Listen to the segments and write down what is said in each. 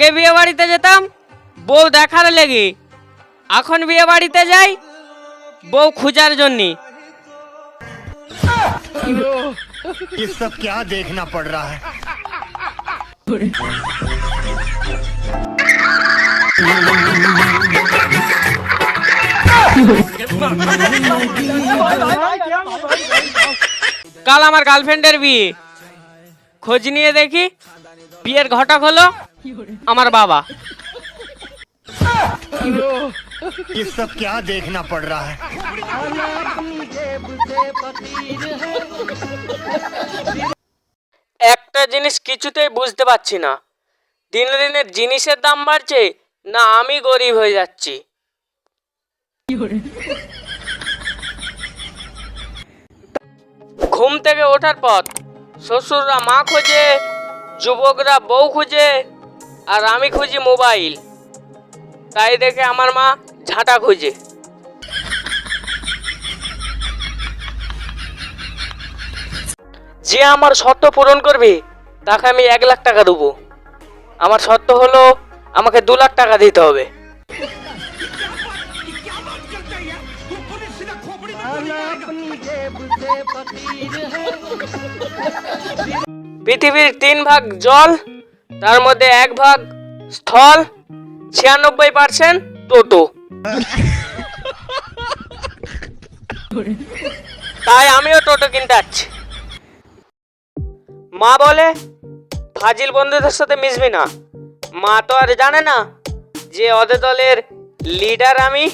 আগে বিয়ে বাড়িতে যেতাম বউ দেখার লেগে, এখন বিয়ে বাড়িতে যাই বউ খোঁজার জন্য। ये सब क्या देखना पड़ रहा है। কাল আমার গার্লফ্রেন্ডের বিয়ে, খোঁজ নিয়ে দেখি বিয়ের ঘটক হলো আমার বাবা। ये सब क्या देखना पड़ रहा है। একটা জিনিস কিছুতেই বুঝতে পারছি না, দিনে দিনে জিনিসের দাম বাড়ছে না আমি গরিব হয়ে যাচ্ছি। ঘুম থেকে ওঠার পর শ্বশুররা মা খোঁজে, যুবকরা বউ খুঁজে, আর আমি খুঁজি মোবাইল। তাই দেখে আমার মা ঝাঁটা খুঁজে। যে আমার শর্ত পূরণ করবে তাকে আমি 1 লাখ টাকা দেবো। আমার শর্ত হলো আমাকে 2 লাখ টাকা দিতে হবে। পৃথিবীর 3 ভাগ জল, তার মধ্যে 1 ভাগ স্থল, 96% টোটো। তাই আমিও টোটো কিনতে যাচ্ছি। মা বলে ফাজিল বন্ধুদের সাথে মিশবি না। মা তো আর জানে না যে ওদের দলের লিডার আমি।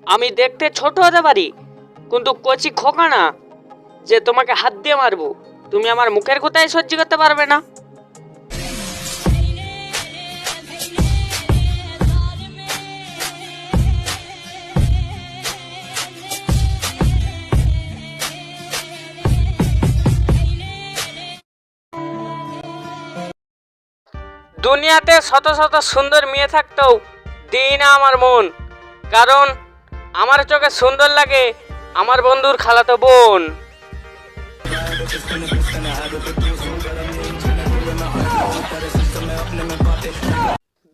আমি দেখতে ছোট হতে পারি কিন্তু কচি খোকা না যে তোমাকে হাত দিয়ে মারবো। তুমি আমার মুখের কথাই সহ্য করতে পারবে না। দুনিয়াতে শত শত সুন্দর মেয়ে থাকতেও দিই না আমার মন, কারণ আমার চোখে সুন্দর লাগে আমার বন্ধুর খালাতো বোন।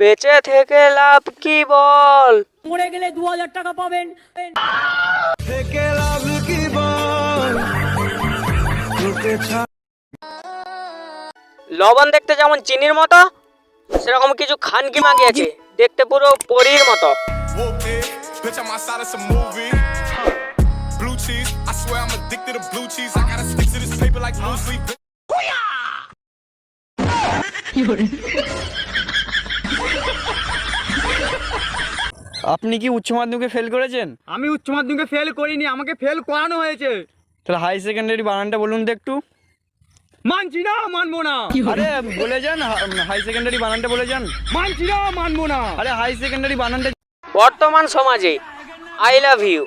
বেঁচে থেকে লাভ কি বল, মরে গেলে 2000 টাকা পাবেন। লবণ দেখতে যেমন চিনির মতো, সেরকম কিছু খানকি মাগি আছে দেখতে পুরো পরীর মতো। Bitch, I'm outside of some movie. Blue cheese, I swear I'm addicted to blue cheese. I gotta stick to this paper like blue sleep. আপনি কি উচ্চ মাধ্যমিকে ফেল করেছেন? আমি উচ্চ মাধ্যমিকে ফেল করিনি, আমাকে ফেল করানো হয়েছে। তাহলে হাই সেকেন্ডারি বানানটা বলুন তো একটু। মানছি না, মানবো না। আরে বলে যান, হাই সেকেন্ডারি বানানটা বলে যান। মানছি না, মানবো না। আরে হাই সেকেন্ডারি বানানটা। বর্তমান সমাজে আই লাভ ইউ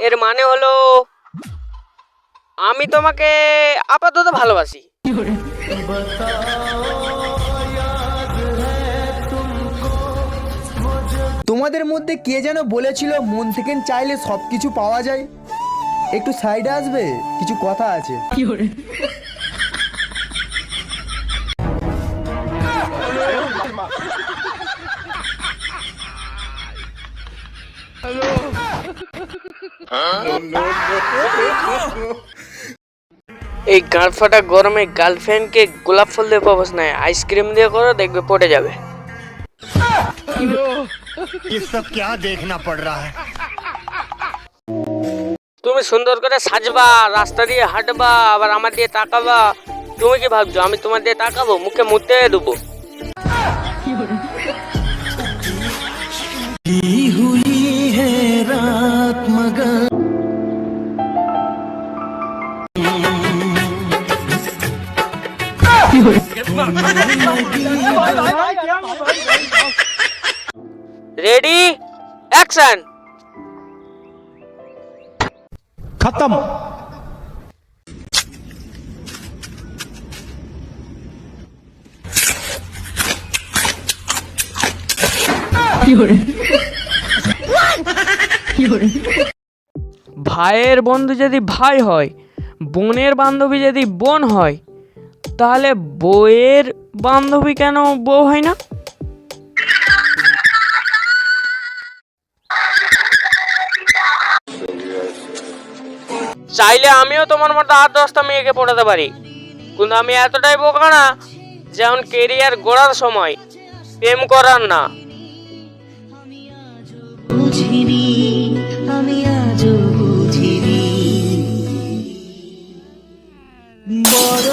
এর মানে হলো আমি তোমাকে আপাতত ভালোবাসি। তোমাদের মধ্যে কে যেন বলেছিল মন থেকে চাইলে সব কিছু পাওয়া যায়? একটু সাইডে আসবে, কিছু কথা আছে। এই গাঁটফাটা গরমে গার্লফ্রেন্ডকে গোলাপ ফুল দিয়ে প্রপোজ নয়, আইসক্রিম দিয়ে করো, দেখবে পড়ে যাবে। ये सब क्या देखना पड़ रहा है। তুমি সুন্দর করে সাজবা, রাস্তা দিয়ে হাঁটবা, আবার আমার দিয়ে তাকাবা। তুমি কি ভাবছো আমি তোমার দিয়ে তাকাবো? মুখে মুতে দেবো। Ready action. खत्म। ভাইয়ের বন্ধু যদি ভাই হয়, বোনের বান্ধবী যদি বোন হয়, তাহলে বউয়ের বান্ধবী কেন বউ হয় না? চাইলে আমিও তোমার মতো 8-10টা মেয়েকে পটাতে পারি, কিন্তু আমি এতটাই বোকা না যেমন কেরিয়ার গড়ার সময় প্রেম করার না। বুঝিনি আমি আজও বুঝিনি বড়